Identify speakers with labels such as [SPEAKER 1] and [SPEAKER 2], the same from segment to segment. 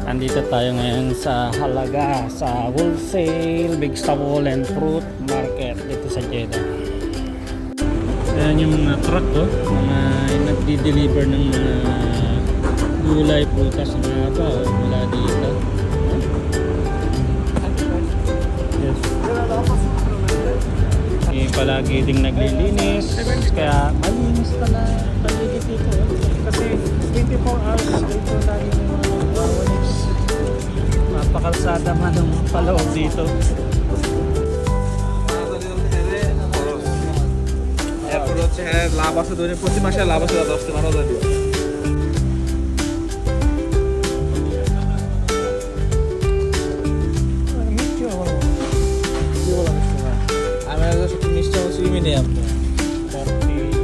[SPEAKER 1] Andito tayo ngayon sa Halaga, sa wholesale vegetable and fruit market dito sa Jeddah. Ayan yung mga truck mga nagdi-deliver ng mga gulay, prutas na ba mula dito. Yes. Palagi ding naglilinis, kaya malinis pala paligid dito kasi 24 hours dito lagi yung mga nagwawalis. Napakalsada man ang paloob dito.
[SPEAKER 2] এরপর হচ্ছে লাভ আছে প্রতি মাসে লাভ আছে 10-12,000 দিব। মিষ্টি হচ্ছে মিডিয়াম 40.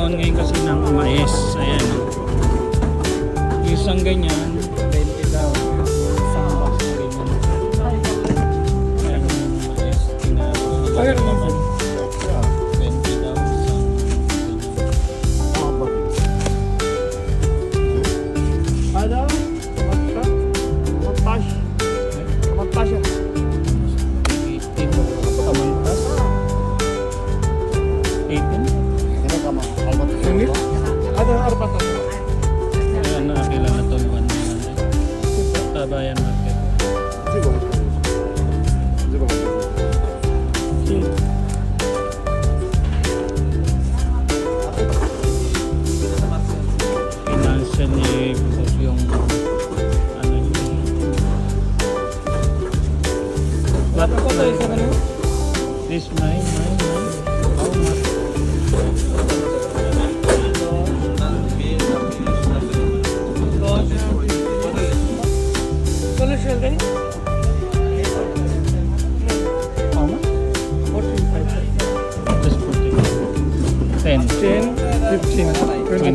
[SPEAKER 1] Ngayon kasi ng mais, ayan. Isang ganyan, 20 daw. Isang box na ganyan. Ayan yung mais. Tingnan naman. 20 daw. Isang ganyan.
[SPEAKER 3] Ada matas. Matas ya.
[SPEAKER 1] 18. Kamantas. 18.
[SPEAKER 3] Ada arbat.
[SPEAKER 1] Ayan na, kailangan na ito. Tabayan market. Financial ni yung ano yun. What this mine. How much? How much? 45. Just 45. 10.
[SPEAKER 3] 10, 15,
[SPEAKER 1] 25.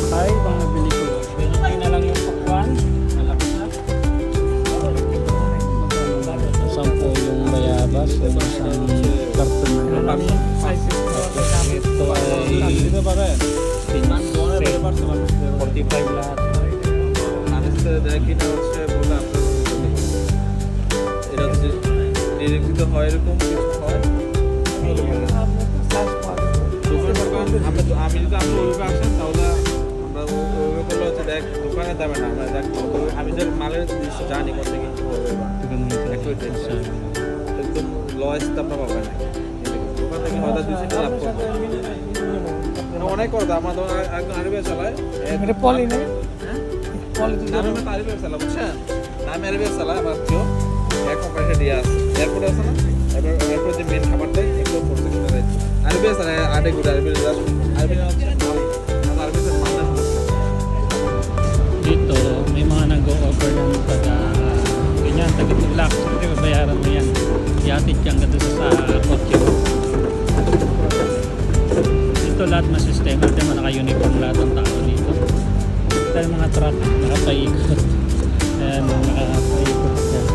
[SPEAKER 1] Ay, bang nabili ko. Binigay na lang yung pakwan. Malaki na. 10 yung bayabas. Isang karton na lang. Ito ay 45 lahat.
[SPEAKER 2] দেখি না হচ্ছে বলে আপনার এটা হচ্ছে নিরীক্ষিত হয় এরকম কিছু হয় আমি যদি আপনি ওইভাবে আসেন তাহলে আমরা ওইভাবে করলে হচ্ছে দেখ দোকানে যাবে না আমরা দেখ আমি যে মালের জিনিস জানি কোথা থেকে কী করবে একদম লস তো আমরা পাবেন না দোকান থেকে হয়তো 200 লাভ করবো অনেক কথা আমার দোকান একদম আরবে চালায়
[SPEAKER 3] পলি নেই পলি
[SPEAKER 2] নামে আরবে চালা বুঝছেন নামে আরবে চালা আমার কেউ এক কোম্পানিতে দিয়ে আসে এয়ারপোর্ট আছে না এয়ারপোর্ট যে মেন খাবারটাই এগুলো করতে হবে আরবে চালা আটে গুড় আরবে আরবে হচ্ছে আরবে sa মাল
[SPEAKER 1] Dito, may mga nag-o-offer ng taga ganyan, taga-tulak. Siyempre, bayaran mo yan. Ihatid kang gato sa kotse mo. Dito lahat masistema. Dito naka-uniform lahat ng tao dito. Ito yung mga truck, nakapaikot. Ayan, nakapaikot yan.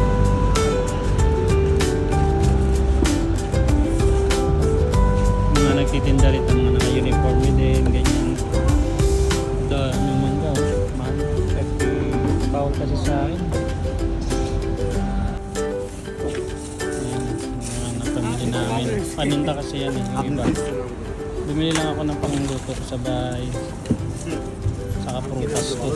[SPEAKER 1] Mga nagtitinda rito, mga naka-uniform din, ganyan. Ito, ano man daw, man, bawal kasi sa akin. Ayan, mga napamili namin. Paninda kasi yan yung iba. Bumili lang ako ng pangluto ko sa bahay. Saka prutas ko.